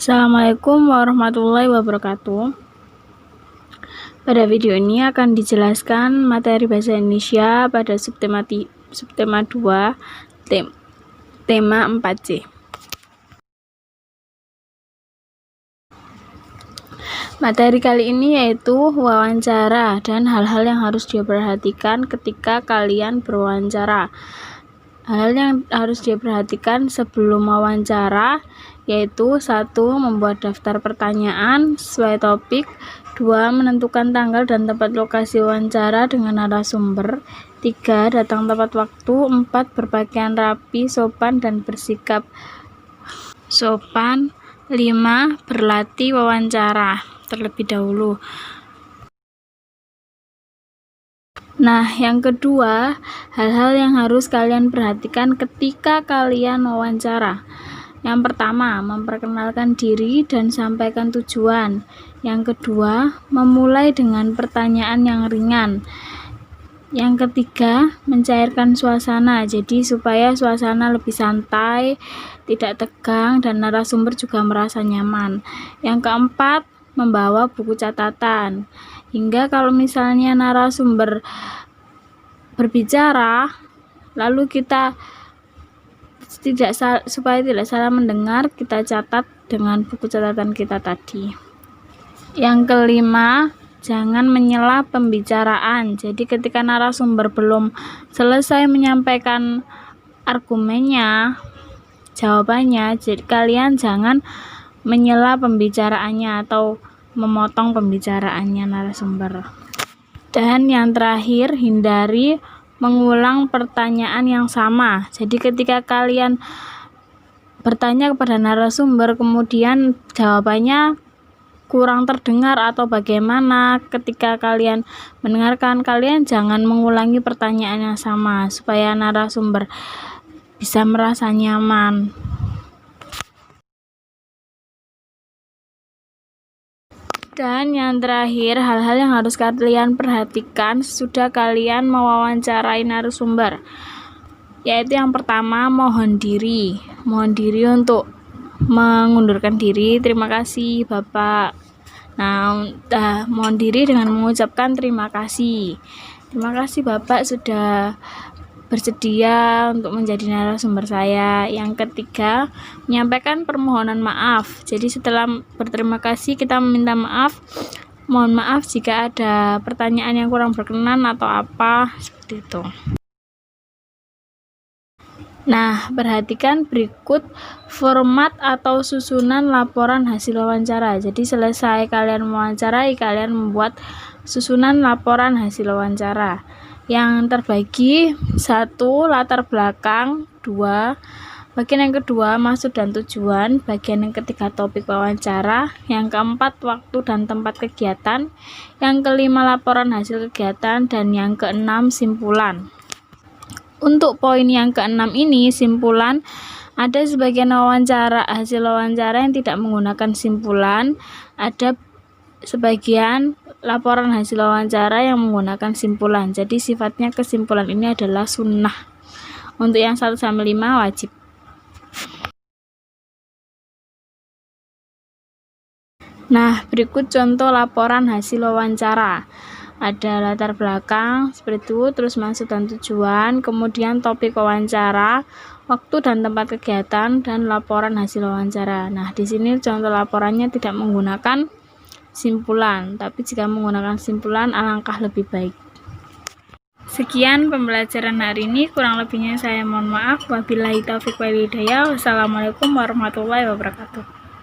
Assalamualaikum warahmatullahi wabarakatuh. Pada video ini akan dijelaskan materi bahasa Indonesia pada subtema 2 tema 4C. Materi kali ini yaitu wawancara dan hal-hal yang harus diperhatikan ketika kalian berwawancara. Hal yang harus diperhatikan sebelum wawancara yaitu 1. Membuat daftar pertanyaan sesuai topik, 2. Menentukan tanggal dan tempat lokasi wawancara dengan narasumber, 3. Datang tepat waktu, 4. Berpakaian rapi, sopan dan bersikap sopan, 5. Berlatih wawancara terlebih dahulu. Nah, yang kedua, hal-hal yang harus kalian perhatikan ketika kalian wawancara. Yang pertama, memperkenalkan diri dan sampaikan tujuan. Yang kedua, memulai dengan pertanyaan yang ringan. Yang ketiga, mencairkan suasana, jadi supaya suasana lebih santai, tidak tegang, dan narasumber juga merasa nyaman. Yang keempat, membawa buku catatan, hingga kalau misalnya narasumber berbicara, lalu kita supaya tidak salah mendengar, kita catat dengan buku catatan kita tadi. Yang kelima, jangan menyela pembicaraan. Jadi ketika narasumber belum selesai menyampaikan argumennya, jawabannya, jadi kalian jangan menyela pembicaraannya atau memotong pembicaraannya narasumber. Dan yang terakhir, hindari mengulang pertanyaan yang sama. Jadi ketika kalian bertanya kepada narasumber kemudian jawabannya kurang terdengar atau bagaimana, ketika kalian mendengarkan, kalian jangan mengulangi pertanyaan yang sama supaya narasumber bisa merasa nyaman. Dan yang terakhir, hal-hal yang harus kalian perhatikan sesudah kalian mewawancarai narasumber, yaitu yang pertama, mohon diri untuk mengundurkan diri. Terima kasih Bapak. Nah, mohon diri dengan mengucapkan terima kasih Bapak sudah bersedia untuk menjadi narasumber saya. Yang ketiga, menyampaikan permohonan maaf. Jadi setelah berterima kasih kita meminta maaf. Mohon maaf jika ada pertanyaan yang kurang berkenan atau apa, seperti itu. Nah, perhatikan berikut format atau susunan laporan hasil wawancara. Jadi selesai kalian mewawancarai, kalian membuat susunan laporan hasil wawancara. Yang terbagi 1. Latar belakang, 2. Bagian yang kedua, maksud dan tujuan. Bagian yang ketiga, topik wawancara. Yang keempat, waktu dan tempat kegiatan. Yang kelima, laporan hasil kegiatan. Dan yang keenam, simpulan. Untuk poin yang keenam ini, simpulan, ada sebagian hasil wawancara yang tidak menggunakan simpulan, ada sebagian laporan hasil wawancara yang menggunakan simpulan. Jadi sifatnya kesimpulan ini adalah sunnah. Untuk yang 1-5 wajib. Nah, berikut contoh laporan hasil wawancara. Ada latar belakang seperti itu, terus maksud dan tujuan, kemudian topik wawancara, waktu dan tempat kegiatan, dan laporan hasil wawancara. Nah, di sini contoh laporannya tidak menggunakan simpulan, tapi jika menggunakan simpulan alangkah lebih baik. Sekian pembelajaran hari ini, kurang lebihnya saya mohon maaf. Wabillahi taufiq wal hidayah. Wassalamualaikum warahmatullahi wabarakatuh.